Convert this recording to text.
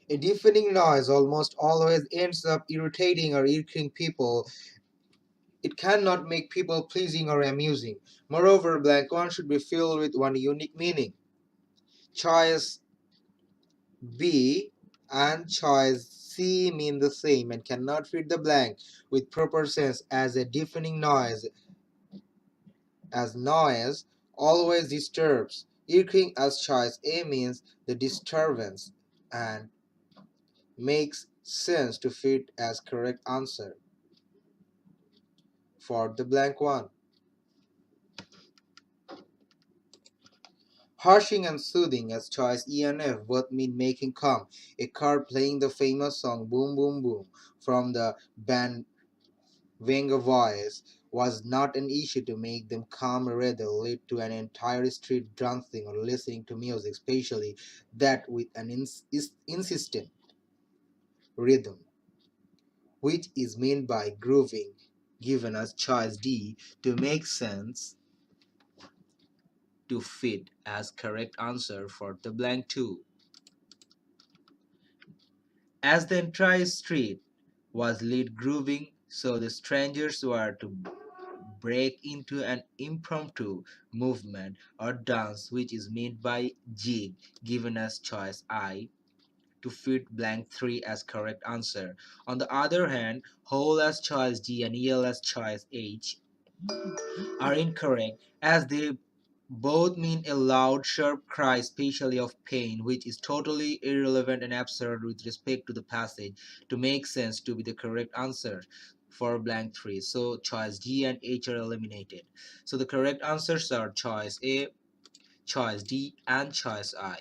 A deafening noise almost always ends up irritating or irking people. It cannot make people pleasing or amusing. Moreover, blank 1 should be filled with one unique meaning. Choice B and choice C mean the same and cannot fit the blank with proper sense as a deafening noise, as noise always disturbs. Irking as choice A means the disturbance and makes sense to fit as correct answer for the blank 1. Harshing and soothing as choice E and F both mean making calm. A car playing the famous song Boom Boom Boom from the band Venga Voice was not an issue to make them calm, rather lead to an entire street dancing or listening to music, especially that with an insistent rhythm, which is meant by grooving, given as choice D to make sense to fit as correct answer for the blank 2. As the entire street was lit grooving, so the strangers were to break into an impromptu movement or dance which is made by jig, given as choice I to fit blank 3 as correct answer. On the other hand, whole as choice D and EL as choice H are incorrect as they both mean a loud, sharp cry, especially of pain, which is totally irrelevant and absurd with respect to the passage to make sense to be the correct answer for blank 3. So choice G and H are eliminated. So the correct answers are choice A, choice D, and choice I.